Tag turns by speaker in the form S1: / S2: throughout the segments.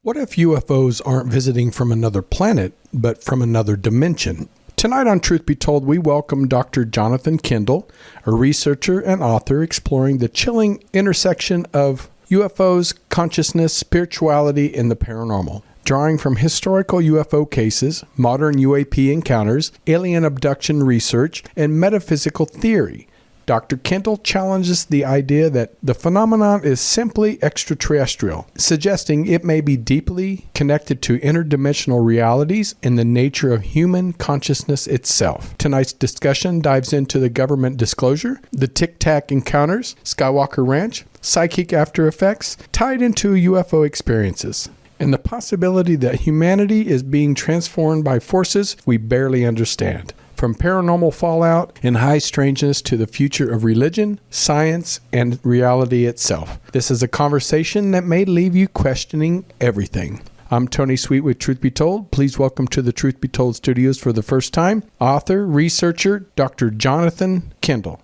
S1: What if UFOs aren't visiting from another planet, but from another dimension? Tonight on Truth Be Told, we welcome Dr. Jonathan Kendall, a researcher and author exploring the chilling intersection of UFOs, consciousness, spirituality, and the paranormal. Drawing from historical UFO cases, modern UAP encounters, alien abduction research, and metaphysical theory, Dr. Kendall challenges the idea that the phenomenon is simply extraterrestrial, suggesting it may be deeply connected to interdimensional realities and the nature of human consciousness itself. Tonight's discussion dives into the government disclosure, the Tic Tac encounters, Skinwalker Ranch, psychic after effects tied into UFO experiences, and the possibility that humanity is being transformed by forces we barely understand. From paranormal fallout and high strangeness to the future of religion, science, and reality itself. This is a conversation that may leave you questioning everything. I'm Tony Sweet with Truth Be Told. Please welcome to the Truth Be Told studios for the first time, author, researcher, Dr. Jonathan Kendall.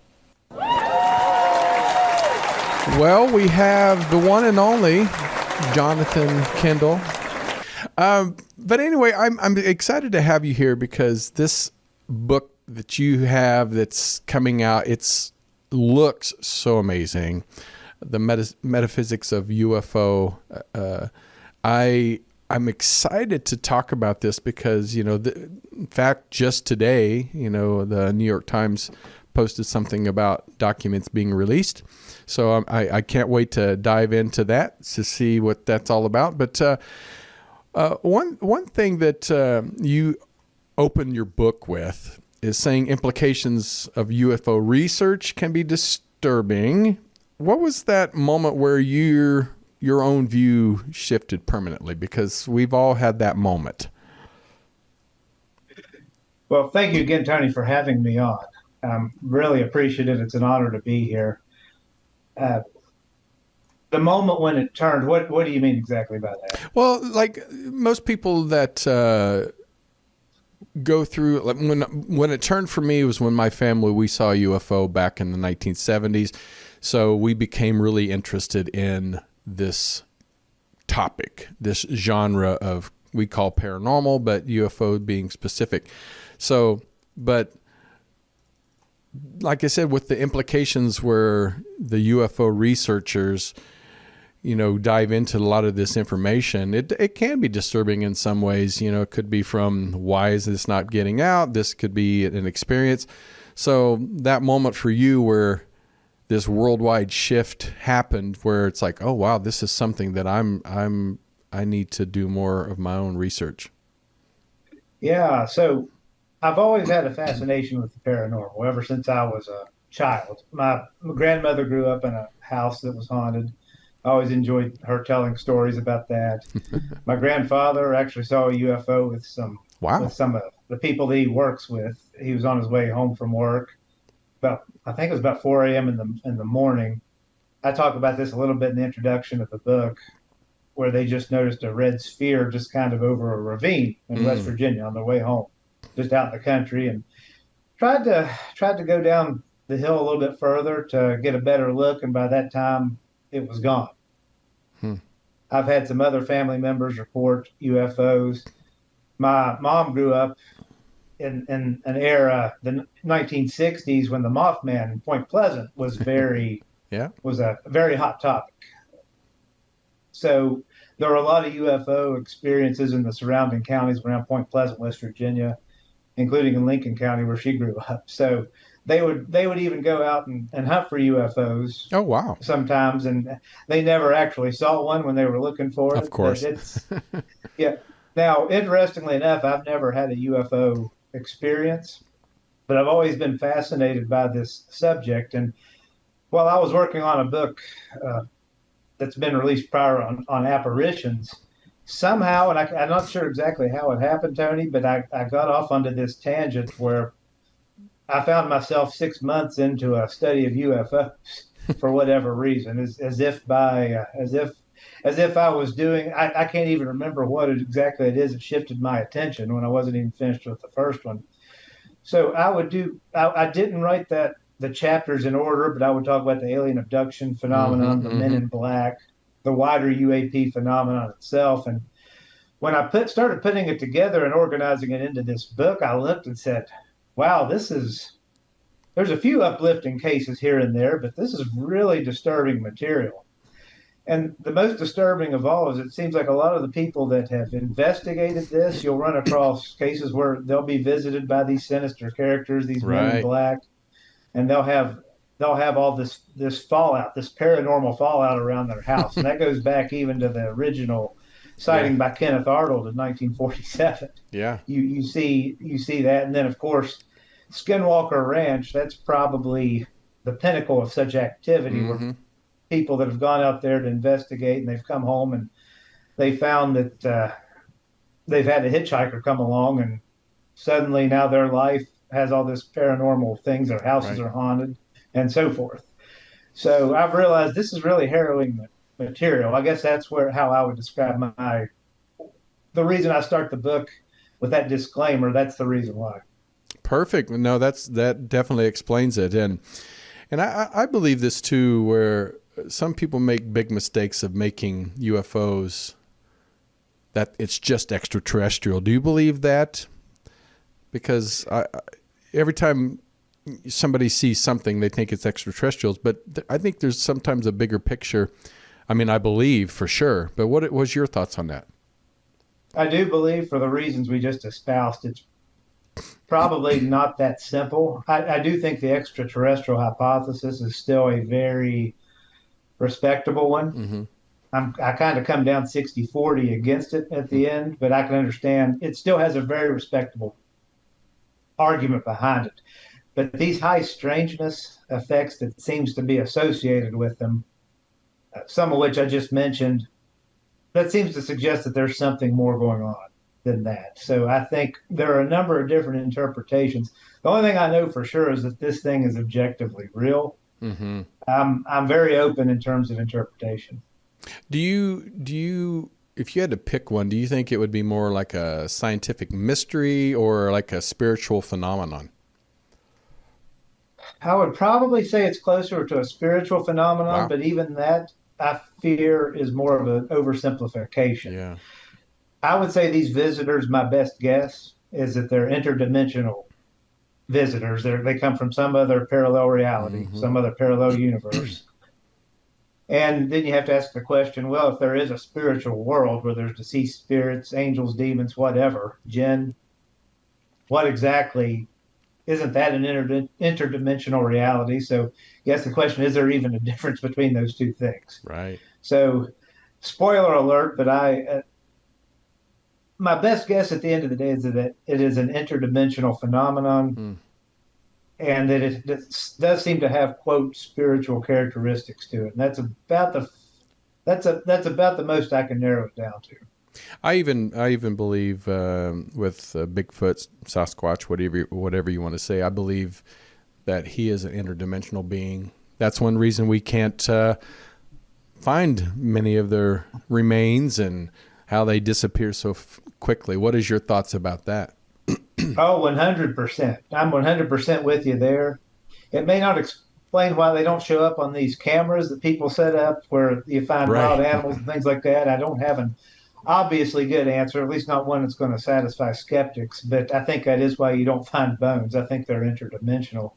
S1: Well, we have the one and only Jonathan Kendall. But anyway, I'm excited to have you here because this book that you have that's coming out, looks so amazing. The Metaphysics of UFO. I'm excited to talk about this because, in fact, just today, the New York Times posted something about documents being released. So I can't wait to dive into that to see what that's all about. But one thing that you open your book with is saying implications of UFO research can be disturbing. What was that moment where your own view shifted permanently? Because we've all had that moment.
S2: Well, thank you again, Tony, for having me on. I'm really appreciative. It's an honor to be here. The moment when it turned, what do you mean exactly by that?
S1: Well, like most people that go through, like when it turned for me was when my family, we saw a UFO back in the 1970s. So we became really interested in this topic, this genre of, we call paranormal, but UFO being specific. So, but like I said, with the implications where the UFO researchers, dive into a lot of this information, it can be disturbing in some ways. It could be from, why is this not getting out? This could be an experience. So that moment for you where this worldwide shift happened, where it's like, oh wow, this is something that I need to do more of my own research.
S2: Yeah, so I've always had a fascination with the paranormal ever since I was a child. My grandmother grew up in a house that was haunted. I always enjoyed her telling stories about that. My grandfather actually saw a UFO with some of the people that he works with. He was on his way home from work. I think it was about 4 a.m. in the morning. I talk about this a little bit in the introduction of the book, where they just noticed a red sphere just kind of over a ravine in West Virginia on their way home, just out in the country, and tried to go down the hill a little bit further to get a better look, and by that time it was gone. I've had some other family members report UFOs. My mom grew up in an era, the 1960s, when the Mothman in Point Pleasant was was a very hot topic. So there were a lot of UFO experiences in the surrounding counties around Point Pleasant, West Virginia, including in Lincoln County where she grew up. So they would even go out and hunt for UFOs.
S1: Oh wow!
S2: Sometimes, and they never actually saw one when they were looking for it.
S1: Of course.
S2: Yeah. Now, interestingly enough, I've never had a UFO experience, but I've always been fascinated by this subject. And while I was working on a book that's been released prior on apparitions, somehow, and I'm not sure exactly how it happened, Tony, but I got off onto this tangent where I found myself 6 months into a study of UFOs for whatever reason, as if I was doing. I can't even remember what exactly it is that shifted my attention when I wasn't even finished with the first one. So I didn't write the chapters in order, but I would talk about the alien abduction phenomenon, the Men in Black, the wider UAP phenomenon itself. And when I started putting it together and organizing it into this book, I looked and said, wow, there's a few uplifting cases here and there, but this is really disturbing material. And the most disturbing of all is it seems like a lot of the people that have investigated this, you'll run across cases where they'll be visited by these sinister characters, these men in black, and they'll have all this fallout, this paranormal fallout around their house. And that goes back even to the original sighting by Kenneth Arnold in 1947.
S1: Yeah.
S2: You see that. And then of course Skinwalker Ranch, that's probably the pinnacle of such activity where people that have gone out there to investigate and they've come home and they found that they've had a hitchhiker come along and suddenly now their life has all this paranormal things, their houses are haunted and so forth. So I've realized this is really harrowing material. I guess that's how I would describe the reason I start the book with that disclaimer. That's the reason why.
S1: Perfect. No, that definitely explains it. And I believe this too, where some people make big mistakes of making UFOs that it's just extraterrestrial. Do you believe that? Because every time somebody sees something, they think it's extraterrestrials, but I think there's sometimes a bigger picture. I mean, I believe for sure, but what was your thoughts on that?
S2: I do believe, for the reasons we just espoused, it's probably not that simple. I do think the extraterrestrial hypothesis is still a very respectable one. I kind of come down 60-40 against it at the end, but I can understand it still has a very respectable argument behind it. But these high strangeness effects that seems to be associated with them, some of which I just mentioned, that seems to suggest that there's something more going on than that. So I think there are a number of different interpretations. The only thing I know for sure is that this thing is objectively real. I'm very open in terms of interpretation.
S1: Do you, if you had to pick one, do you think it would be more like a scientific mystery or like a spiritual phenomenon?
S2: I would probably say it's closer to a spiritual phenomenon,
S1: Wow.
S2: but even that I fear is more of an oversimplification.
S1: Yeah.
S2: I would say these visitors, my best guess is that they're interdimensional visitors. They come from some other parallel reality, some other parallel universe. And then you have to ask the question, well, if there is a spiritual world where there's deceased spirits, angels, demons, whatever, jinn, what exactly, isn't that an interdimensional reality? So yes, the question is there even a difference between those two things?
S1: Right.
S2: So spoiler alert, but my best guess at the end of the day is that it is an interdimensional phenomenon, and that it does seem to have, quote, spiritual characteristics to it. And that's about the most I can narrow it down to.
S1: I even believe with Bigfoot, Sasquatch, whatever you want to say, I believe that he is an interdimensional being. That's one reason we can't find many of their remains and how they disappear so quickly. What is your thoughts about that?
S2: Oh, 100%. I'm 100% with you there. It may not explain why they don't show up on these cameras that people set up where you find wild animals and things like that. I don't have an obviously good answer, at least not one that's going to satisfy skeptics, but I think that is why you don't find bones. I think they're interdimensional.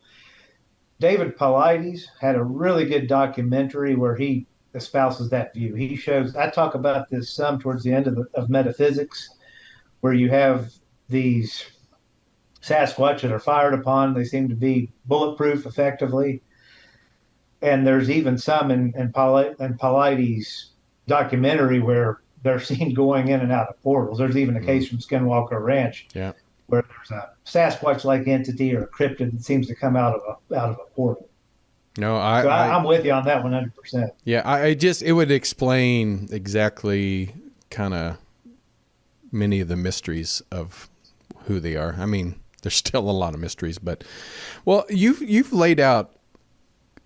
S2: David Paulides had a really good documentary where he espouses that view. He shows, I talk about this some towards the end of Metaphysics, where you have these Sasquatch that are fired upon. They seem to be bulletproof effectively. And there's even some in Paulides' documentary where they're seen going in and out of portals. There's even a case from Skinwalker Ranch where there's a Sasquatch-like entity or a cryptid that seems to come out of a portal.
S1: No,
S2: I'm with you on that 100%.
S1: Yeah, it would explain exactly kind of many of the mysteries of who they are. I mean, there's still a lot of mysteries, but well, you've laid out,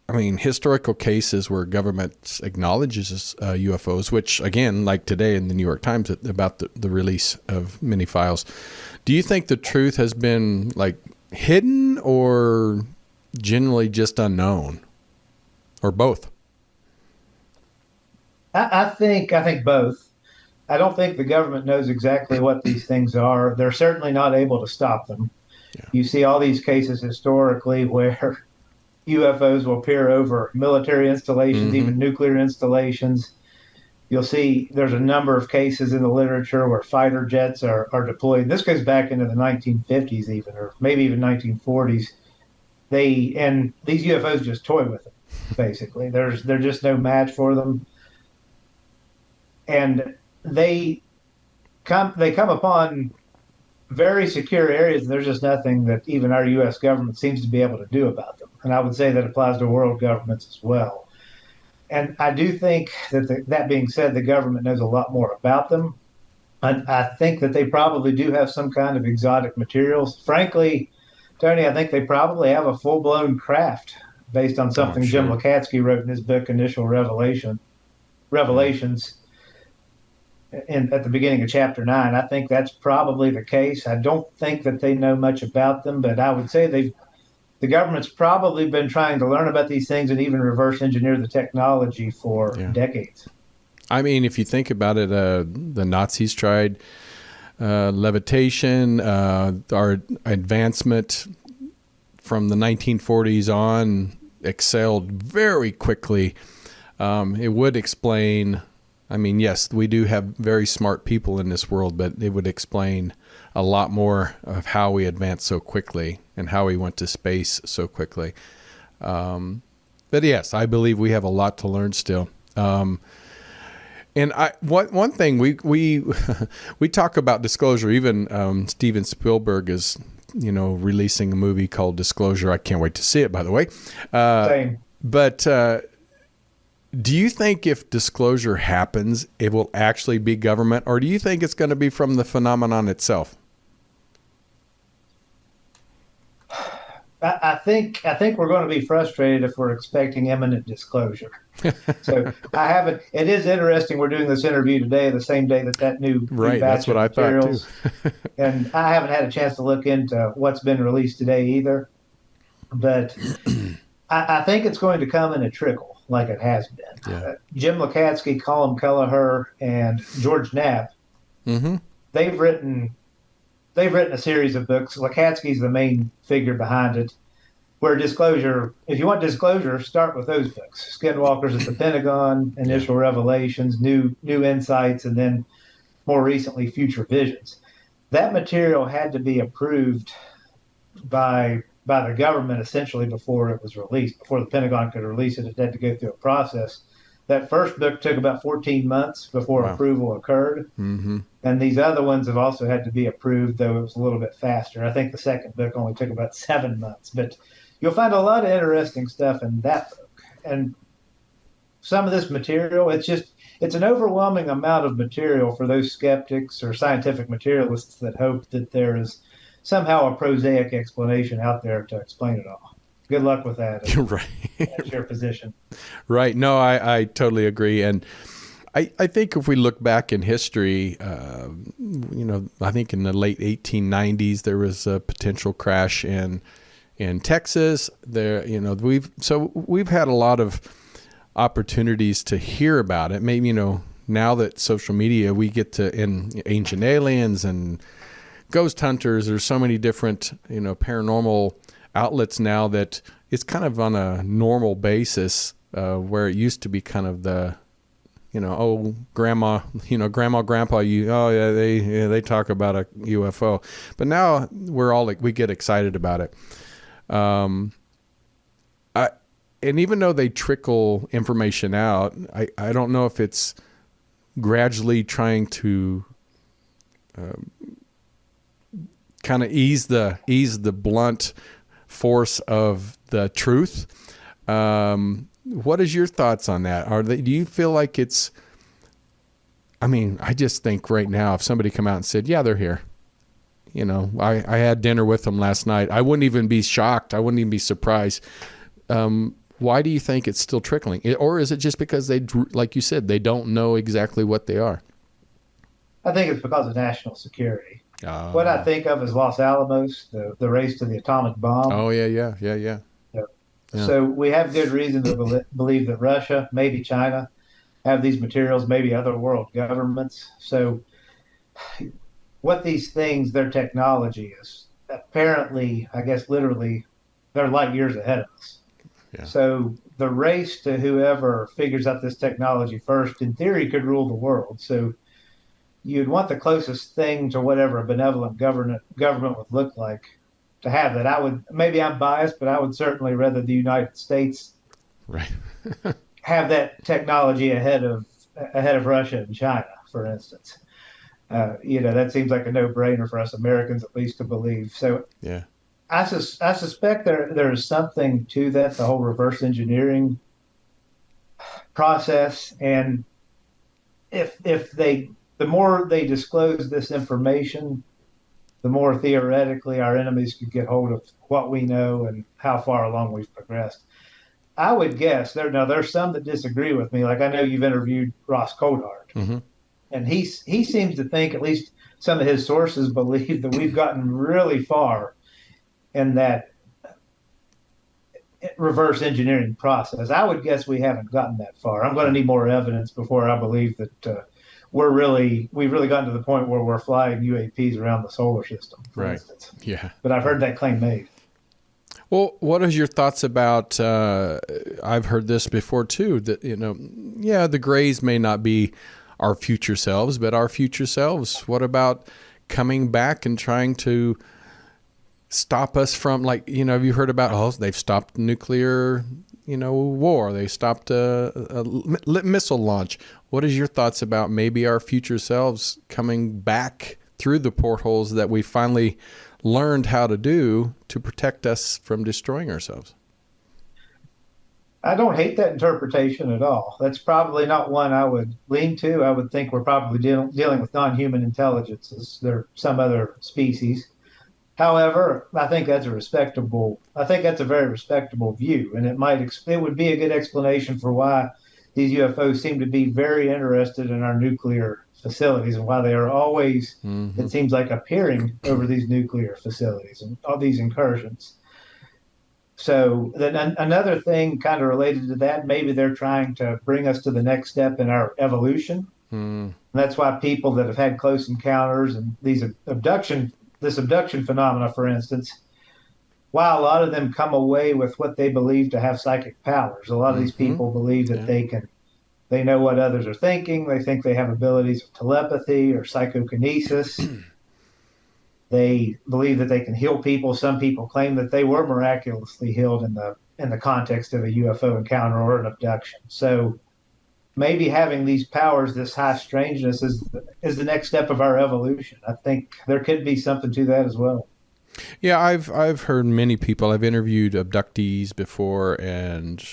S1: I mean, historical cases where government acknowledges UFOs, which again, like today in the New York Times about the release of many files. Do you think the truth has been like hidden or generally just unknown, or both?
S2: I think both. I don't think the government knows exactly what these things are. They're certainly not able to stop them.
S1: Yeah.
S2: You see all these cases historically where UFOs will appear over military installations,
S1: Mm-hmm.
S2: even nuclear installations. You'll see there's a number of cases in the literature where fighter jets are deployed. This goes back into the 1950s, even, or maybe even 1940s. And these UFOs just toy with them, basically. They're just no match for them, and they come upon very secure areas, and there's just nothing that even our U.S. government seems to be able to do about them. And I would say that applies to world governments as well. And I do think that that being said, the government knows a lot more about them. I think that they probably do have some kind of exotic materials. Frankly, Tony, I think they probably have a full blown craft based on something Jim
S1: Sure.
S2: Lukatsky wrote in his book Initial Revelations at the beginning of chapter 9. I think that's probably the case. I don't think that they know much about them, but I would say the government's probably been trying to learn about these things and even reverse engineer the technology for
S1: Yeah.
S2: decades.
S1: I mean, if you think about it, the Nazis tried levitation, our advancement from the 1940s on excelled very quickly. It would explain, I mean, yes, we do have very smart people in this world, but it would explain a lot more of how we advanced so quickly and how we went to space so quickly. But yes, I believe we have a lot to learn still. And one thing we we talk about disclosure. Even Steven Spielberg is releasing a movie called Disclosure. I can't wait to see it. By the way,
S2: Same.
S1: but do you think if disclosure happens, it will actually be government, or do you think it's going to be from the phenomenon itself?
S2: I think we're going to be frustrated if we're expecting imminent disclosure. So I haven't. It is interesting. We're doing this interview today, the same day that new
S1: Right,
S2: batch
S1: that's what
S2: of
S1: I thought too.
S2: materials, and I haven't had a chance to look into what's been released today either. But I think it's going to come in a trickle, like it has been.
S1: Yeah.
S2: Jim Lukatsky, Colin Kelleher, and George Knapp.
S1: Mm-hmm.
S2: They've written a series of books. Lukatsky's the main figure behind it. Where disclosure, if you want disclosure, start with those books: Skinwalkers at the Pentagon, Initial Revelations, New Insights, and then more recently, Future Visions. That material had to be approved by the government essentially before it was released. Before the Pentagon could release it, it had to go through a process. That first book took about 14 months before
S1: Wow.
S2: approval occurred.
S1: Mm-hmm.
S2: And these other ones have also had to be approved, though it was a little bit faster. I think the second book only took about 7 months. But you'll find a lot of interesting stuff in that book. And some of this material, it's an overwhelming amount of material for those skeptics or scientific materialists that hope that there is somehow a prosaic explanation out there to explain it all. Good luck with that.
S1: Right.
S2: That's your position.
S1: Right. No, I totally agree. And I think if we look back in history, I think in the late 1890s, there was a potential crash in Texas. We've had a lot of opportunities to hear about it. Maybe, now that social media, we get to in Ancient Aliens and Ghost Hunters. There's so many different, paranormal outlets now that it's kind of on a normal basis, where it used to be kind of the, grandma, grandpa, they talk about a UFO, but now we're all we get excited about it. And even though they trickle information out, I don't know if it's gradually trying to kind of ease the blunt force of the truth. What is your thoughts on that? Do you feel like it's, I just think right now, if somebody come out and said, yeah, they're here, I had dinner with them last night, I wouldn't even be shocked. I wouldn't even be surprised. Why do you think it's still trickling? Or is it just because like you said, they don't know exactly what they are?
S2: I think it's because of national security. What I think of as Los Alamos, the race to the atomic bomb.
S1: Oh, yeah.
S2: So we have good reason to believe that Russia, maybe China, have these materials, maybe other world governments. So what these things, their technology is apparently, I guess literally, they're light years ahead of us.
S1: Yeah.
S2: So the race to whoever figures out this technology first, in theory, could rule the world. So you'd want the closest thing to whatever a benevolent government would look like to have that. I would, maybe I'm biased, but I would certainly rather the United States
S1: Right.
S2: have that technology ahead of Russia and China, for instance. That seems like a no-brainer for us Americans, at least, to believe. So
S1: Yeah.
S2: I suspect there is something to that, the whole reverse engineering process. And if the more they disclose this information, the more theoretically our enemies could get hold of what we know and how far along we've progressed. I would guess there's some that disagree with me. Like I know you've interviewed Ross Coulthard,
S1: Mm-hmm.
S2: and he seems to think, at least some of his sources believe, that we've gotten really far in that reverse engineering process. I would guess we haven't gotten that far. I'm going to need more evidence before I believe that we've really gotten to the point where we're flying UAPs around the solar system, for instance.
S1: Yeah.
S2: But I've heard that claim made.
S1: Well, what are your thoughts about, I've heard this before too, that, the grays may not be our future selves, but our future selves. What about coming back and trying to stop us from, have you heard about, they've stopped nuclear, war. They stopped a missile launch. What is your thoughts about maybe our future selves coming back through the portholes that we finally learned how to do to protect us from destroying ourselves?
S2: I don't hate that interpretation at all. That's probably not one I would lean to. I would think we're probably dealing with non-human intelligences. They're some other species. However, I think that's a very respectable view, and it would be a good explanation for why these UFOs seem to be very interested in our nuclear facilities and why they are always, it seems like, appearing over these nuclear facilities and all these incursions. So then another thing kind of related to that, maybe they're trying to bring us to the next step in our evolution. And that's why people that have had close encounters and this abduction phenomena, for instance, while a lot of them come away with what they believe to have psychic powers, a lot of these people believe that they know what others are thinking. They think they have abilities of telepathy or psychokinesis. They believe that they can heal people. Some people claim that they were miraculously healed in the context of a UFO encounter or an abduction. So maybe having these powers, this high strangeness, is the next step of our evolution. I think there could be something to that as well.
S1: Yeah, I've heard many people. I've interviewed abductees before, and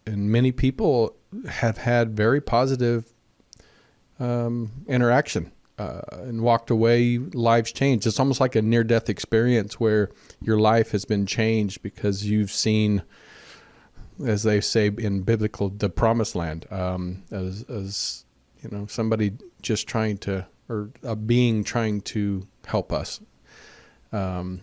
S1: many people have had very positive interaction and walked away. Lives changed. It's almost like a near-death experience where your life has been changed because you've seen, as they say in biblical, the promised land, as somebody just trying to, or a being trying to help us. And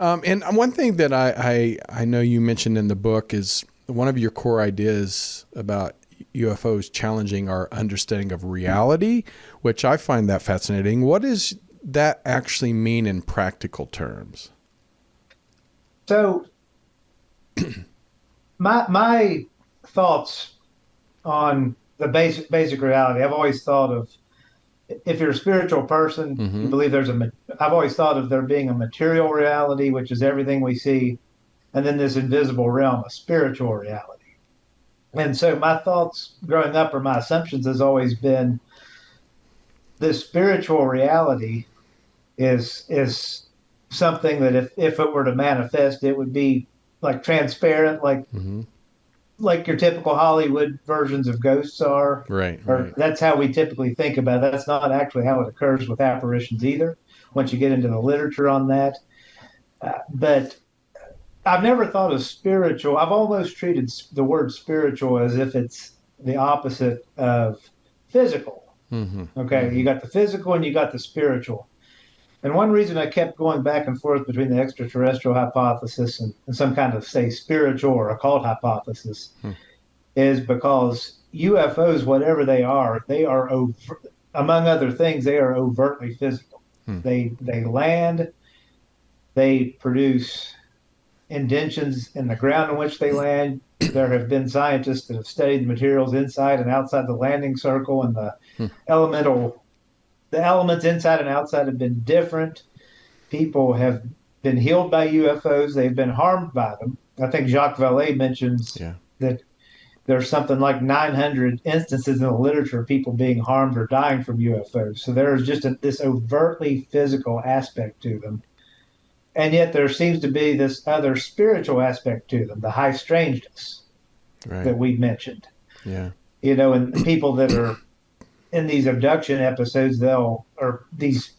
S1: one thing that I know you mentioned in the book is one of your core ideas about UFOs challenging our understanding of reality, which I find that fascinating. What does that actually mean in practical terms?
S2: So my thoughts on the basic reality, I've always thought of, if you're a spiritual person, you believe I've always thought of there being a material reality, which is everything we see, and then this invisible realm, a spiritual reality. And so my thoughts growing up, or my assumptions, has always been this spiritual reality is something that if it were to manifest, it would be like transparent, like your typical Hollywood versions of ghosts are.
S1: Right.
S2: That's how we typically think about it. That's not actually how it occurs with apparitions either, once you get into the literature on that. But I've never thought of spiritual. I've almost treated the word spiritual as if it's the opposite of physical. Okay, you got the physical and you got the spiritual. And one reason I kept going back and forth between the extraterrestrial hypothesis and some kind of, say, spiritual or occult hypothesis is because UFOs, whatever they are among other things, they are overtly physical. They land, they produce indentions in the ground in which they land. There have been scientists that have studied the materials inside and outside the landing circle, and the elements inside and outside have been different. People have been healed by UFOs. They've been harmed by them. I think Jacques Vallée mentions that there's something like 900 instances in the literature of people being harmed or dying from UFOs. So there's just this overtly physical aspect to them. And yet there seems to be this other spiritual aspect to them, the high strangeness that we mentioned.
S1: Yeah.
S2: And people that are in these abduction episodes, these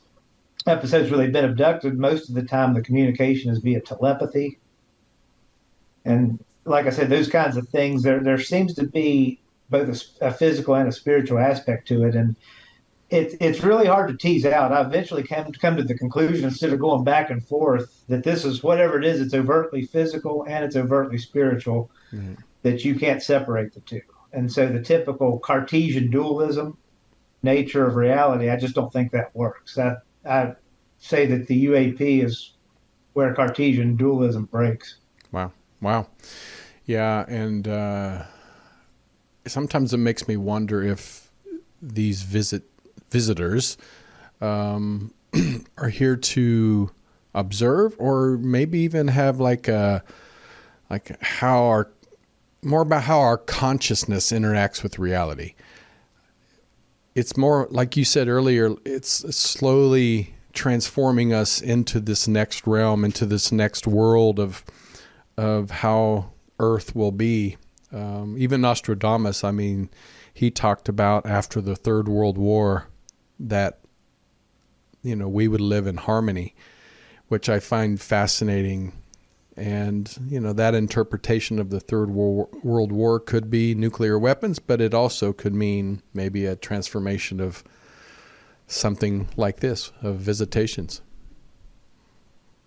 S2: episodes where they've been abducted, most of the time the communication is via telepathy. And like I said, those kinds of things, there seems to be both a physical and a spiritual aspect to it. And it's really hard to tease out. I eventually come to the conclusion, instead of going back and forth, that this is whatever it is, it's overtly physical and it's overtly spiritual, that you can't separate the two. And so the typical Cartesian dualism nature of reality, I just don't think that works. I say that the UAP is where Cartesian dualism breaks.
S1: Wow. Yeah, and sometimes it makes me wonder if these visitors are here to observe, or maybe even have more about how our consciousness interacts with reality. It's more, like you said earlier, it's slowly transforming us into this next realm, into this next world of how Earth will be. Even Nostradamus, I mean, he talked about after the Third World War that, we would live in harmony, which I find fascinating. And, that interpretation of the Third World War could be nuclear weapons, but it also could mean maybe a transformation of something like this, of visitations.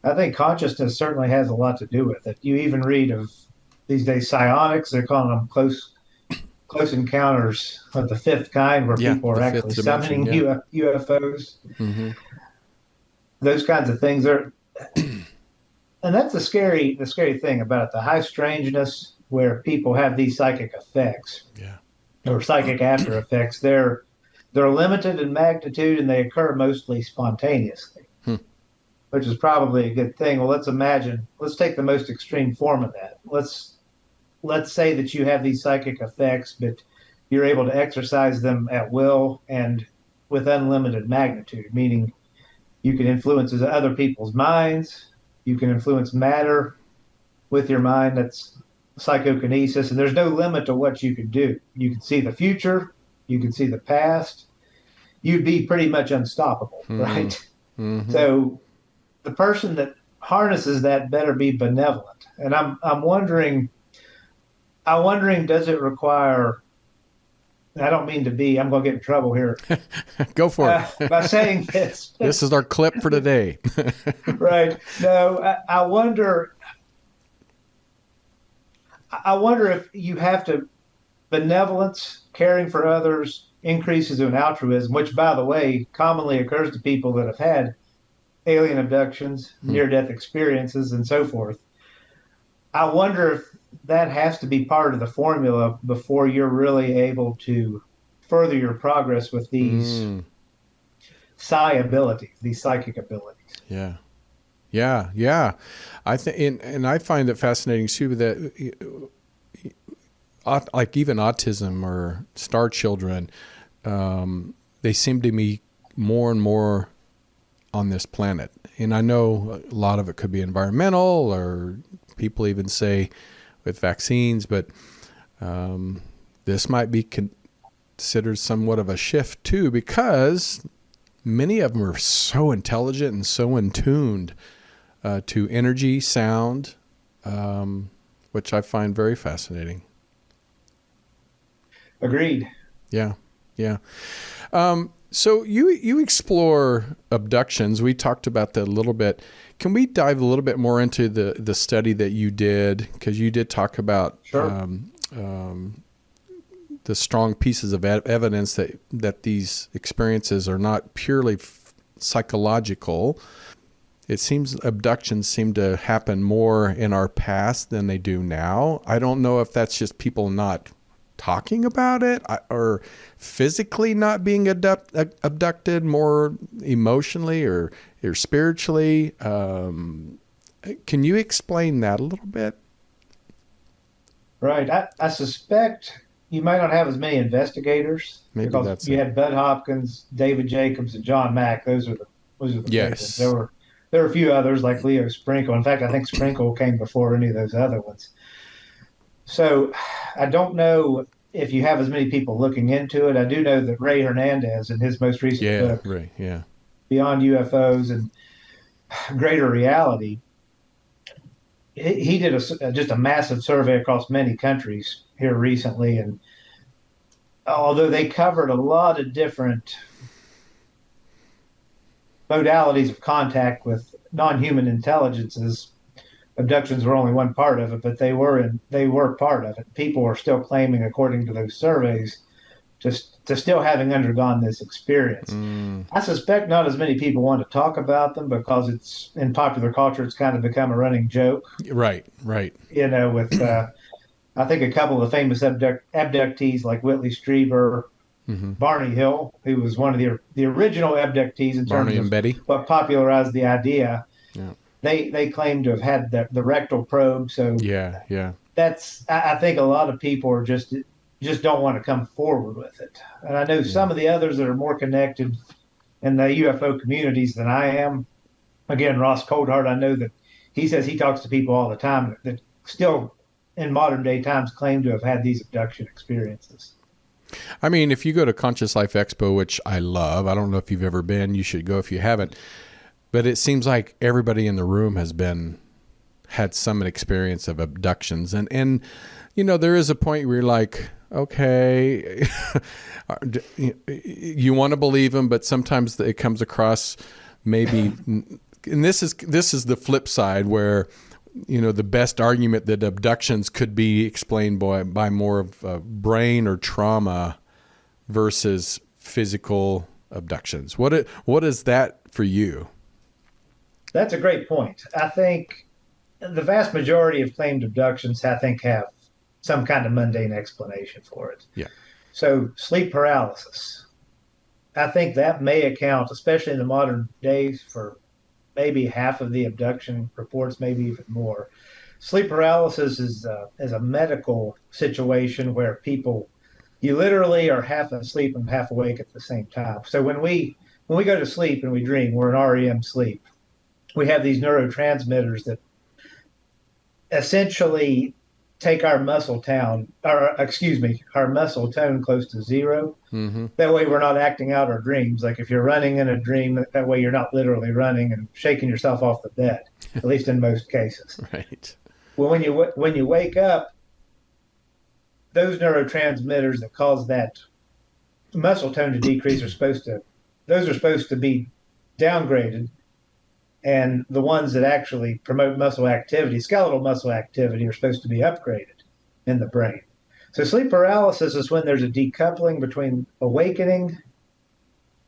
S2: I think consciousness certainly has a lot to do with it. You even read of these days psionics, they're calling them close encounters of the fifth kind, where people are actually summoning UFOs. Mm-hmm. Those kinds of things are, and that's the scary thing about it, the high strangeness where people have these psychic effects, or psychic after effects. They're limited in magnitude and they occur mostly spontaneously, which is probably a good thing. Well, let's take the most extreme form of that. Let's say that you have these psychic effects, but you're able to exercise them at will and with unlimited magnitude, meaning you can influence other people's minds. You can influence matter with your mind. That's psychokinesis. And there's no limit to what you can do. You can see the future. You can see the past. You'd be pretty much unstoppable, right? Mm-hmm. So the person that harnesses that better be benevolent. And I'm wondering, does it require, I don't mean to be, I'm going to get in trouble here.
S1: Go for it.
S2: By saying this.
S1: This is our clip for today.
S2: Right. No, I wonder if you have to, benevolence, caring for others, increases in altruism, which, by the way, commonly occurs to people that have had alien abductions, near-death experiences, and so forth. I wonder if that has to be part of the formula before you're really able to further your progress with these psi abilities, these psychic abilities.
S1: Yeah. I think, and I find it fascinating too that, like even autism or star children, they seem to be more and more on this planet. And I know a lot of it could be environmental, or people even say with vaccines, but this might be considered somewhat of a shift too, because many of them are so intelligent and so in tuned to energy, sound, which I find very fascinating.
S2: Agreed.
S1: Yeah. So you explore abductions. We talked about that a little bit. Can we dive a little bit more into the study that you did? Because you did talk about the strong pieces of evidence that these experiences are not purely psychological. It seems abductions seem to happen more in our past than they do now. I don't know if that's just people not talking about it or physically not being abducted, more emotionally or spiritually. Can you explain that a little bit?
S2: Right. I suspect you might not have as many investigators because you had Bud Hopkins, David Jacobs, and John Mack. Those are the big ones. There were a few others like Leo Sprinkle. In fact, I think Sprinkle came before any of those other ones. So I don't know if you have as many people looking into it. I do know that Ray Hernandez, in his most recent book, Beyond UFOs and Greater Reality, he did just a massive survey across many countries here recently. And although they covered a lot of different modalities of contact with non-human intelligences, abductions were only one part of it, but they were part of it. People are still claiming, according to those surveys, to still having undergone this experience. I suspect not as many people want to talk about them because it's in popular culture. It's kind of become a running joke.
S1: Right.
S2: You know, with I think a couple of the famous abductees like Whitley Strieber, Barney Hill, who was one of the original abductees in terms of
S1: Betty,
S2: what popularized the idea.
S1: Yeah.
S2: They claim to have had the rectal probe. So that's, I think a lot of people are just don't want to come forward with it. And I know some of the others that are more connected in the UFO communities than I am. Again, Ross Coldhart, I know that he says he talks to people all the time that still in modern day times claim to have had these abduction experiences.
S1: I mean, if you go to Conscious Life Expo, which I love, I don't know if you've ever been, you should go if you haven't, but it seems like everybody in the room has had some experience of abductions. And you know, there is a point where you're like, okay, you want to believe them, but sometimes it comes across maybe, and this is the flip side where, you know, the best argument that abductions could be explained by more of brain or trauma versus physical abductions. What is that for you?
S2: That's a great point. I think the vast majority of claimed abductions, I think, have some kind of mundane explanation for it.
S1: Yeah.
S2: So sleep paralysis, I think that may account, especially in the modern days, for maybe half of the abduction reports, maybe even more. Sleep paralysis is a medical situation where you literally are half asleep and half awake at the same time. So when we go to sleep and we dream, we're in REM sleep. We have these neurotransmitters that essentially take our muscle tone close to zero.
S1: Mm-hmm.
S2: That way we're not acting out our dreams. Like if you're running in a dream, that way you're not literally running and shaking yourself off the bed, at least in most cases.
S1: Right.
S2: Well, when you wake up, those neurotransmitters that cause that muscle tone to decrease are supposed to be downgraded. And the ones that actually promote muscle activity, skeletal muscle activity, are supposed to be upgraded in the brain. So sleep paralysis is when there's a decoupling between awakening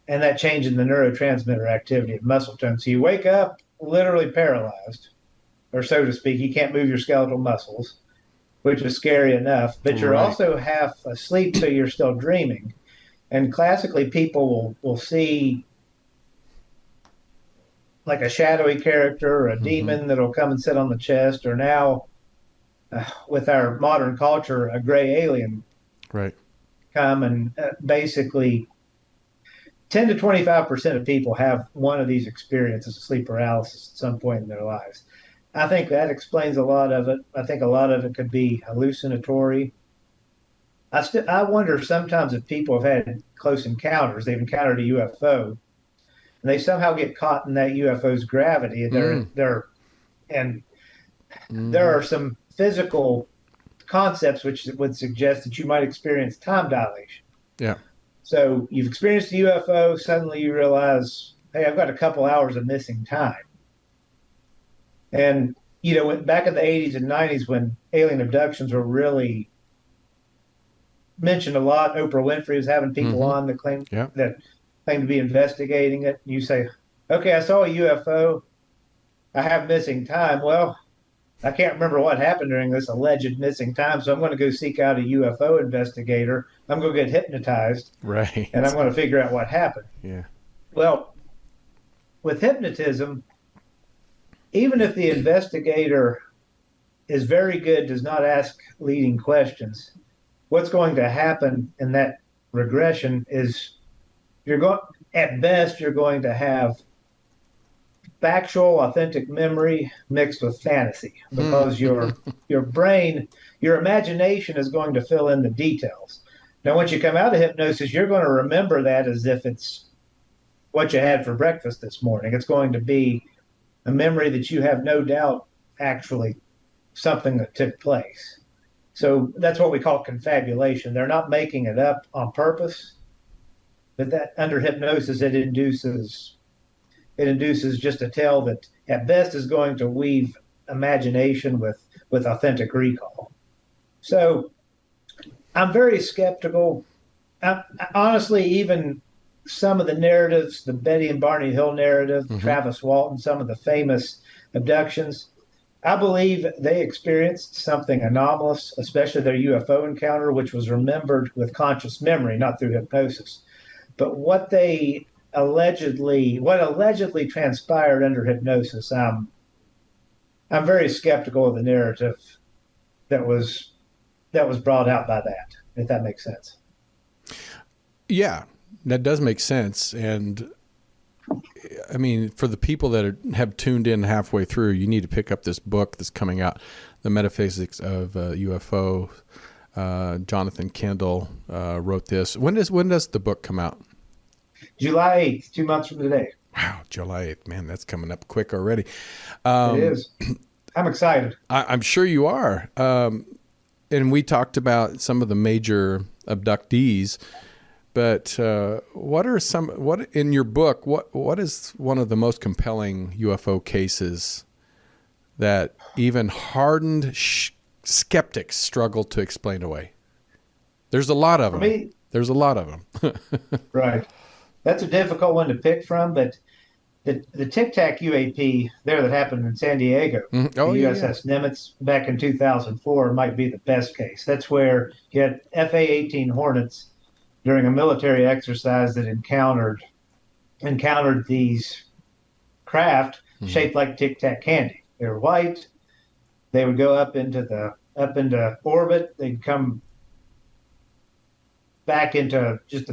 S2: and that change in the neurotransmitter activity of muscle tone. So you wake up literally paralyzed, or so to speak. You can't move your skeletal muscles, which is scary enough. But you're also half asleep, so you're still dreaming. And classically, people will see like a shadowy character or a demon that'll come and sit on the chest, or now with our modern culture, a gray alien come and basically 10 to 25% of people have one of these experiences of sleep paralysis at some point in their lives. I think that explains a lot of it. I think a lot of it could be hallucinatory. I wonder sometimes if people have had close encounters, they've encountered a UFO, and they somehow get caught in that UFO's gravity. There are some physical concepts which would suggest that you might experience time dilation.
S1: Yeah.
S2: So you've experienced a UFO, suddenly you realize, hey, I've got a couple hours of missing time. And, back in the 80s and 90s when alien abductions were really mentioned a lot. Oprah Winfrey was having people on that
S1: Yeah.
S2: claim to be investigating it. You say, okay, I saw a UFO. I have missing time. Well, I can't remember what happened during this alleged missing time, so I'm going to go seek out a UFO investigator. I'm going to get hypnotized,
S1: Right.
S2: and I'm going to figure out what happened.
S1: Yeah.
S2: Well, with hypnotism, even if the investigator is very good, does not ask leading questions, what's going to happen in that regression is you're going, at best, you're going to have factual, authentic memory mixed with fantasy because your brain, your imagination is going to fill in the details. Now, once you come out of hypnosis, you're going to remember that as if it's what you had for breakfast this morning. It's going to be a memory that you have no doubt actually something that took place. So that's what we call confabulation. They're not making it up on purpose, but that under hypnosis it induces just a tale that at best is going to weave imagination with authentic recall. So I'm very skeptical. Honestly, even some of the narratives, the Betty and Barney Hill narrative, Travis Walton, some of the famous abductions, I believe they experienced something anomalous, especially their UFO encounter, which was remembered with conscious memory, not through hypnosis. But what allegedly transpired under hypnosis, I'm very skeptical of the narrative that was brought out by that, if that makes sense.
S1: Yeah, that does make sense. And I mean, for the people that have tuned in halfway through, you need to pick up this book that's coming out, The Metaphysics of UFO. Jonathan Kendall wrote this. When does the book come out?
S2: July 8th, 2 months from today.
S1: Wow, July 8th. Man, that's coming up quick already.
S2: It is. I'm excited.
S1: I'm sure you are. And we talked about some of the major abductees, but what in your book, what is one of the most compelling UFO cases that even hardened skeptics struggle to explain away? There's a lot of them. There's a lot of them.
S2: Right. That's a difficult one to pick from, but the Tic Tac UAP there that happened in San Diego, the USS Nimitz back in 2004 might be the best case. That's where you had FA-18 Hornets during a military exercise that encountered these craft shaped like Tic Tac candy. They were white. They would go up into orbit. They'd come back into just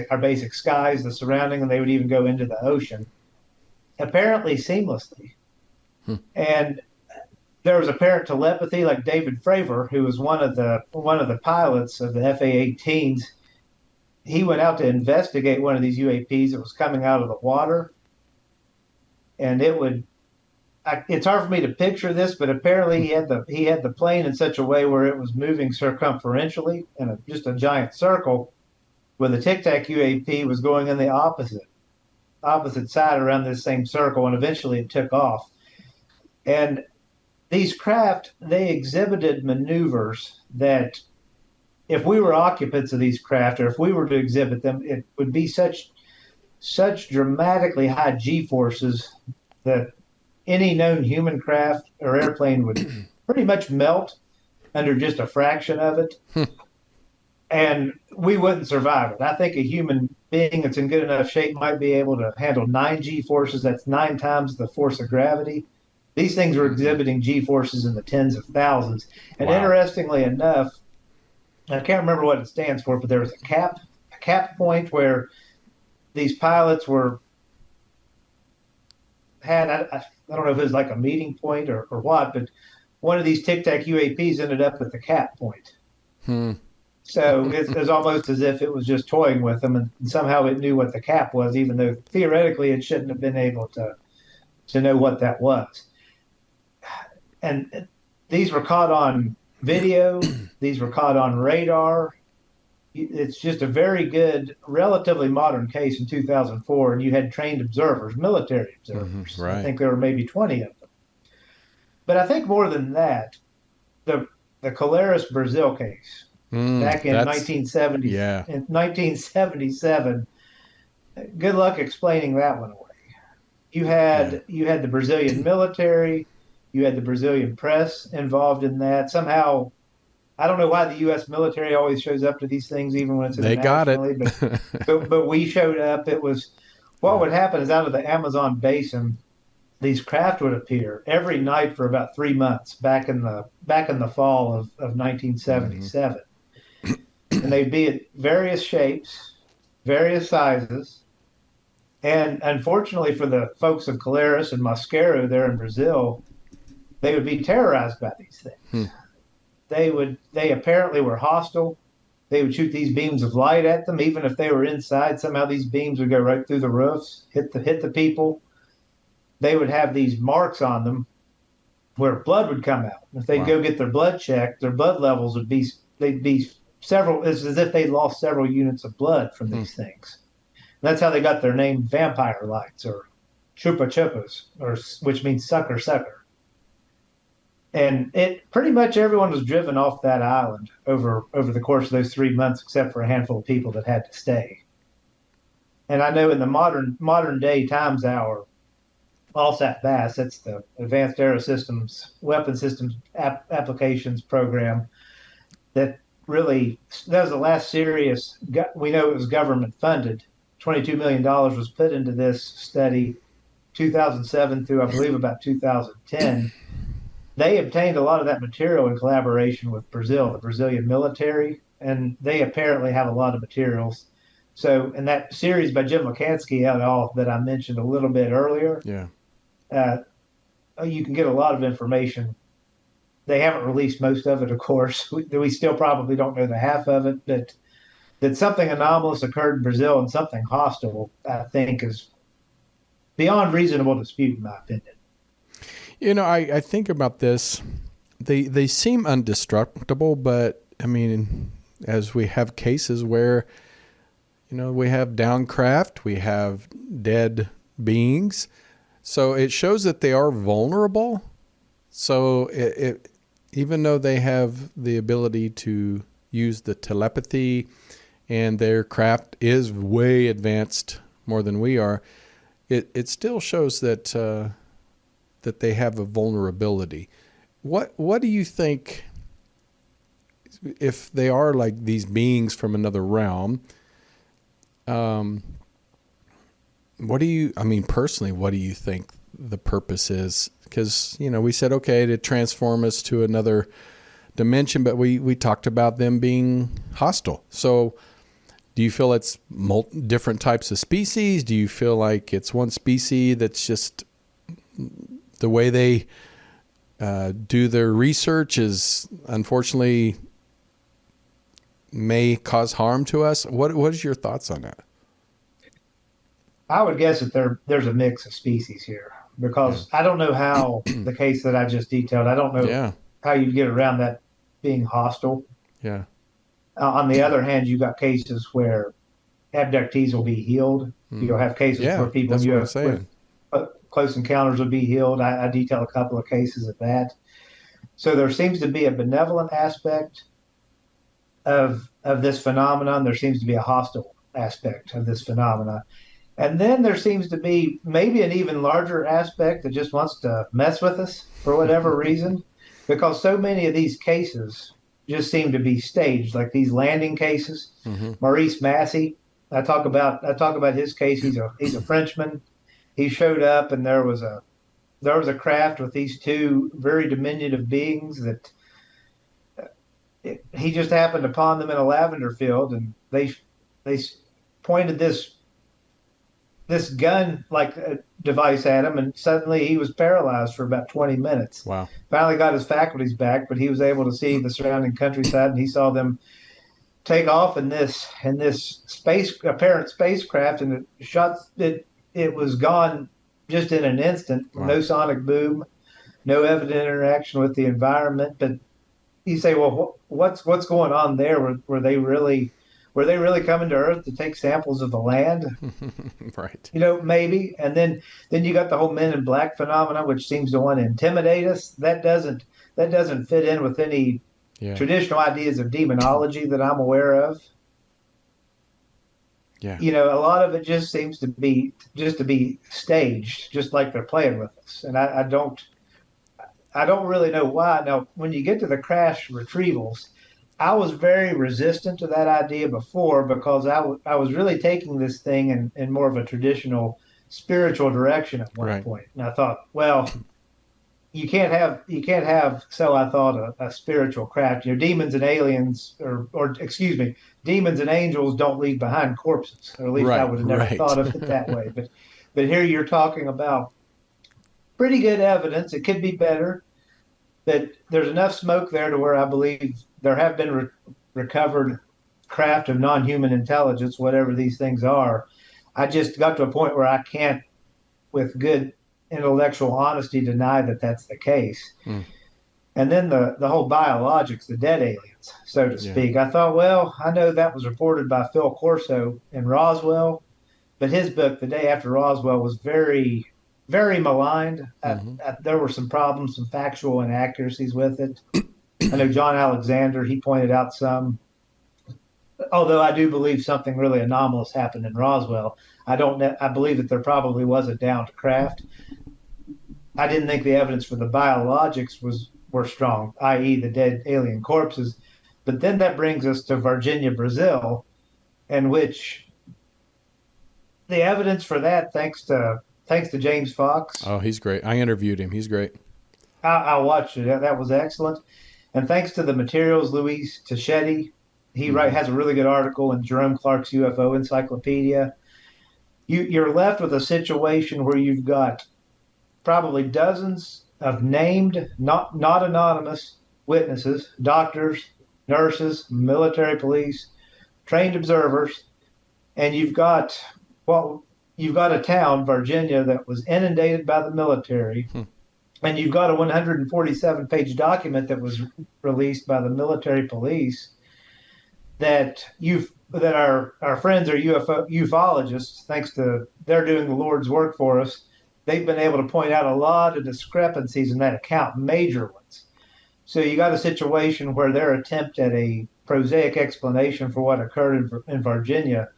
S2: our basic skies, the surrounding, and they would even go into the ocean, apparently seamlessly. And there was apparent telepathy, like David Fravor, who was one of the pilots of the FA-18s. He went out to investigate one of these UAPs that was coming out of the water, and it's hard for me to picture this, but apparently he had the plane in such a way where it was moving circumferentially in just a giant circle, where the Tic Tac UAP was going in the opposite side around this same circle, and eventually it took off. And these craft, they exhibited maneuvers that, if we were occupants of these craft, or if we were to exhibit them, it would be such dramatically high G-forces that any known human craft or airplane would pretty much melt under just a fraction of it. And we wouldn't survive it. I think a human being that's in good enough shape might be able to handle 9 G-forces. That's 9 times the force of gravity. These things were exhibiting G-forces in the tens of thousands. And Interestingly enough, I can't remember what it stands for, but there was a cap point where these pilots I don't know if it was like a meeting point or what, but one of these Tic Tac UAPs ended up at the cap point. So it's almost as if it was just toying with them, and somehow it knew what the cap was, even though theoretically it shouldn't have been able to know what that was. And these were caught on video. These were caught on radar. It's just a very good, relatively modern case in 2004, and you had trained observers, military observers.
S1: Right.
S2: I think there were maybe 20 of them. But I think more than that, the Colares Brazil case, back in 1970,
S1: yeah.
S2: in 1977. Good luck explaining that one away.
S1: Yeah.
S2: You had the Brazilian military, you had the Brazilian press involved in that. Somehow, I don't know why the U.S. military always shows up to these things, even when it's
S1: They got it.
S2: internationally, but we showed up. It was what
S1: Yeah.
S2: would happen is out of the Amazon basin, these craft would appear every night for about 3 months back in the fall of
S1: Hmm.
S2: 1977, and they'd be at various shapes, various sizes. And unfortunately for the folks of Caleres and Mosquero there in Brazil, they would be terrorized by these
S1: Hmm.
S2: things. They apparently were hostile. They would shoot these beams of light at them, even if they were inside. Somehow these beams would go right through the roofs, hit the people. They would have these marks on them where blood would come out. If they'd
S1: Wow.
S2: go get their blood checked, their blood levels would be they'd be several. It's as if they lost several units of blood from
S1: Hmm.
S2: these things. And that's how they got their name, vampire lights or chupa chupas, or which means sucker sucker. And it pretty much everyone was driven off that island over the course of those 3 months, except for a handful of people that had to stay. And I know in the modern day times hour, ALSAT BASS, that's the Advanced Aero Systems Weapon Systems Applications Program, that really that was the last serious. We know it was government funded. $22 million was put into this study, 2007 through I believe about 2010. They obtained a lot of that material in collaboration with Brazil, the Brazilian military, and they apparently have a lot of materials. So, in that series by Jim Lekansky et al. That I mentioned a little bit earlier,
S1: Yeah.
S2: uh, you can get a lot of information. They haven't released most of it, of course. We still probably don't know the half of it, but that something anomalous occurred in Brazil and something hostile, I think, is beyond reasonable dispute, in my opinion.
S1: I think about this. They seem undestructible, but I mean, as we have cases where, we have downcraft, we have dead beings. So it shows that they are vulnerable. So even though they have the ability to use the telepathy and their craft is way advanced more than we are, it still shows that that they have a vulnerability. What do you think, if they are like these beings from another realm? Personally, what do you think the purpose is? Because, we said, okay, to transform us to another dimension, but we talked about them being hostile. So do you feel it's different types of species? Do you feel like it's one species that's just the way they do their research is unfortunately may cause harm to us? What is your thoughts on that?
S2: I would guess that there's a mix of species here
S1: Yeah.
S2: because I don't know how the case that I just detailed. I don't know
S1: Yeah.
S2: how you'd get around that being hostile.
S1: Yeah.
S2: On the other hand, you got cases where abductees will be healed. You'll have cases where
S1: Yeah.
S2: people
S1: That's what I'm
S2: with
S1: saying.
S2: close encounters will be healed. I detail a couple of cases of that. So there seems to be a benevolent aspect of this phenomenon. There seems to be a hostile aspect of this phenomenon. And then there seems to be maybe an even larger aspect that just wants to mess with us for whatever reason, because so many of these cases just seem to be staged, like these landing cases.
S1: Mm-hmm.
S2: Maurice Massey, I talk about his case. He's a Frenchman. He showed up, and there was a craft with these two very diminutive beings that he just happened upon them in a lavender field, and they pointed this gun like device at him, and suddenly he was paralyzed for about 20 minutes.
S1: Wow.
S2: Finally got his faculties back, but he was able to see the surrounding countryside, and he saw them take off in this apparent spacecraft, and it was gone just in an instant.
S1: Wow.
S2: No sonic boom, no evident interaction with the environment. But you say, well, what's going on there? Were they really coming to Earth to take samples of the land?
S1: Right.
S2: Maybe. And then you got the whole Men in Black phenomenon, which seems to want to intimidate us. That doesn't fit in with any
S1: Yeah.
S2: traditional ideas of demonology that I'm aware of,
S1: Yeah.
S2: a lot of it just seems to be staged, just like they're playing with us. And I don't really know why. Now, when you get to the crash retrievals, I was very resistant to that idea before because I was really taking this thing in more of a traditional spiritual direction at one
S1: Right.
S2: point. And I thought, well, you can't have so I thought a spiritual craft. Demons and aliens or excuse me, demons and angels don't leave behind corpses, or at least I
S1: Right.
S2: would have never
S1: Right.
S2: thought of it that way. But here you're talking about pretty good evidence. It could be better. That there's enough smoke there to where I believe there have been recovered craft of non-human intelligence, whatever these things are. I just got to a point where I can't, with good intellectual honesty, deny that that's the case.
S1: Mm.
S2: And then the whole biologics, the dead aliens, so to
S1: Yeah.
S2: speak. I thought, well, I know that was reported by Phil Corso in Roswell, but his book, The Day After Roswell, was very, very maligned.
S1: Mm-hmm.
S2: There were some problems, some factual inaccuracies with it. I know John Alexander, he pointed out some. Although I do believe something really anomalous happened in Roswell, I believe that there probably was a downed craft. I didn't think the evidence for the biologics were strong, i.e., the dead alien corpses. But then that brings us to Virginia, Brazil, in which the evidence for that, thanks to James Fox.
S1: Oh, he's great. I interviewed him. He's great.
S2: I watched it. That was excellent. And thanks to the materials, Luis Techetti, he has a really good article in Jerome Clark's UFO Encyclopedia. You're left with a situation where you've got probably dozens of named, not anonymous witnesses, doctors, nurses, military police, trained observers, and you've got a town, Virginia, that was inundated by the military. And you've got a 147-page document that was released by the military police that our friends are ufologists. Thanks to they're doing the Lord's work for us, they've been able to point out a lot of discrepancies in that account, major ones. So you got a situation where their attempt at a prosaic explanation for what occurred in Virginia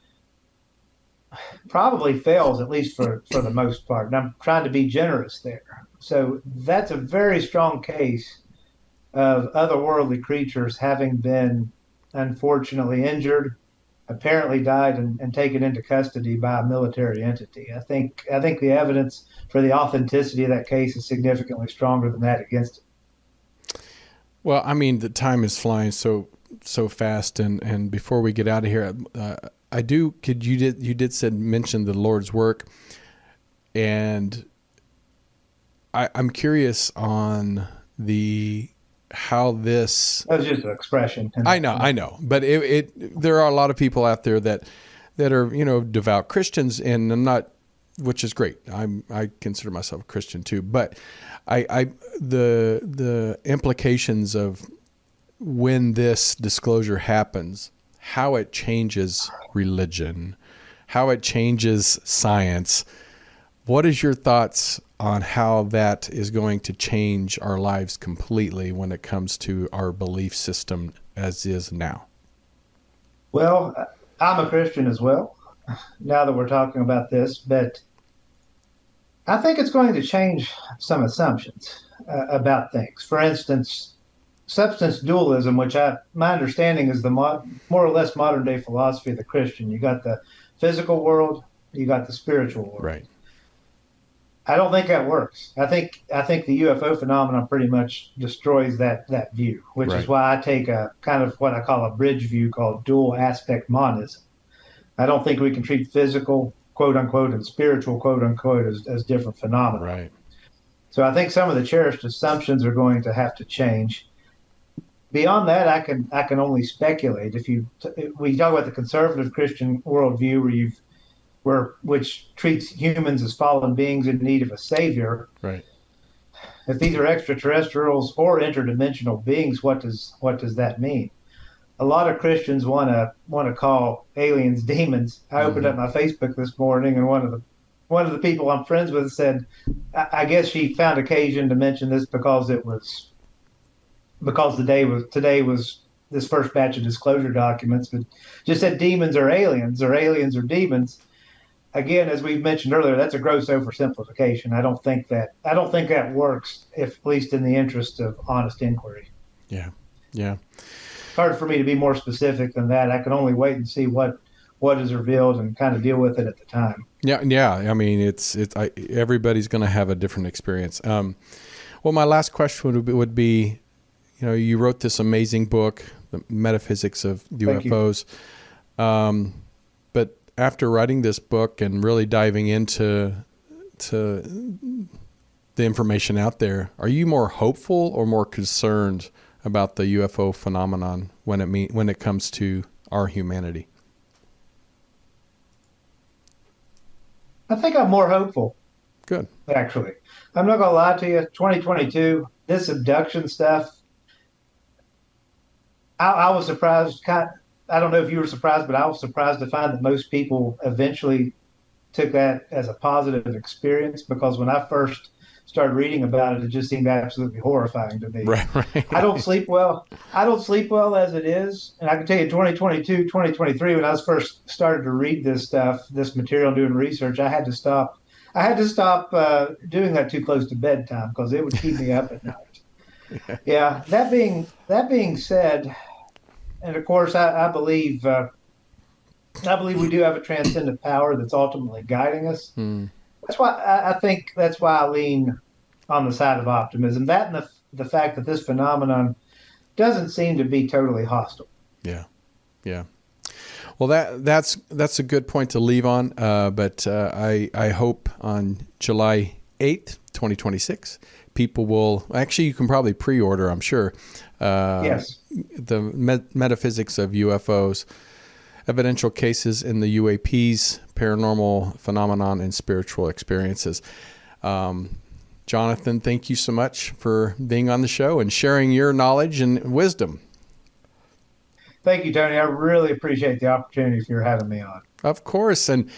S2: probably fails, at least for the most part. And I'm trying to be generous there. So that's a very strong case of otherworldly creatures having been unfortunately injured, apparently died, and taken into custody by a military entity. I think the evidence for the authenticity of that case is significantly stronger than that against it.
S1: Well, I mean, the time is flying so fast, and before we get out of here, you did mention the Lord's work, and I'm curious on how this.
S2: That was just an expression.
S1: I know, but there are a lot of people out there that are devout Christians, and I'm not, which is great. I consider myself a Christian too, but the implications of when this disclosure happens, how it changes religion, how it changes science. What is your thoughts on how that is going to change our lives completely when it comes to our belief system as is now?
S2: Well, I'm a Christian as well, now that we're talking about this, but I think it's going to change some assumptions about things. For instance, substance dualism, which my understanding is the more or less modern day philosophy of the Christian. You got the physical world, you got the spiritual world.
S1: Right.
S2: I don't think that works. I think the UFO phenomenon pretty much destroys that view, which is why I take a kind of what I call a bridge view called dual aspect monism. I don't think we can treat physical, quote unquote, and spiritual, quote unquote, as different phenomena.
S1: Right.
S2: So I think some of the cherished assumptions are going to have to change. Beyond that, I can only speculate. We talk about the conservative Christian worldview, which treats humans as fallen beings in need of a savior.
S1: Right.
S2: If these are extraterrestrials or interdimensional beings, what does that mean? A lot of Christians want to call aliens demons. I opened up my Facebook this morning, and one of the people I'm friends with said, I guess she found occasion to mention this because it was because today was this first batch of disclosure documents, but just said demons are aliens or aliens are demons. Again, as we mentioned earlier, that's a gross oversimplification. I don't think that works, if at least in the interest of honest inquiry.
S1: Yeah. Yeah.
S2: It's hard for me to be more specific than that. I can only wait and see what is revealed and kind of deal with it at the time.
S1: Yeah. Yeah. I mean, everybody's going to have a different experience. Well, my last question would be, you wrote this amazing book, The Metaphysics of UFOs. But after writing this book and really diving into the information out there, are you more hopeful or more concerned about the UFO phenomenon when it comes to our humanity?
S2: I think I'm more hopeful.
S1: Good.
S2: Actually, I'm not going to lie to you. 2022, this abduction stuff, I was surprised. I don't know if you were surprised, but I was surprised to find that most people eventually took that as a positive experience, because when I first started reading about it, it just seemed absolutely horrifying to me.
S1: Right.
S2: I don't sleep well. I don't sleep well as it is. And I can tell you 2022, 2023, when I was first started to read this stuff, this material, doing research, I had to stop doing that too close to bedtime, because it would keep me up at night. Yeah. That being said, and of course, I believe we do have a transcendent power that's ultimately guiding us. That's why I think that's why I lean on the side of optimism. That and the fact that this phenomenon doesn't seem to be totally hostile.
S1: Yeah. Well, that's a good point to leave on. But I hope on July 8th, 2026, people will actually. You can probably pre-order, I'm sure.
S2: Yes.
S1: The Metaphysics of UFOs. Evidential cases in the UAPs, paranormal phenomenon, and spiritual experiences. Jonathan, thank you so much for being on the show and sharing your knowledge and wisdom.
S2: Thank you, Tony. I really appreciate the opportunity for having me on.
S1: Of course, and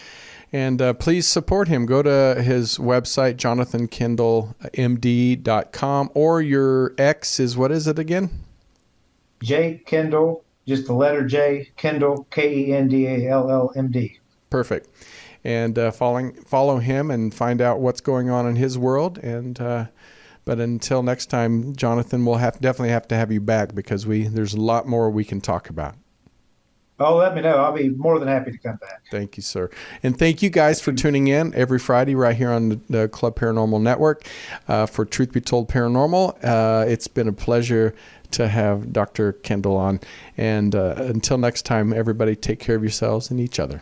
S1: please support him. Go to his website, jonathakendallmd.com, or your X is, what is it again?
S2: J. Kendall. Just the letter J, Kendall, KENDALLMD.
S1: Perfect. And follow him and find out what's going on in his world. And but until next time, Jonathan, we'll definitely have to have you back, because there's a lot more we can talk about.
S2: Oh, let me know. I'll be more than happy to come back.
S1: Thank you, sir. And thank you guys for tuning in every Friday right here on the Club Paranormal Network for Truth Be Told Paranormal. It's been a pleasure to have Dr. Kendall on. And until next time, everybody take care of yourselves and each other.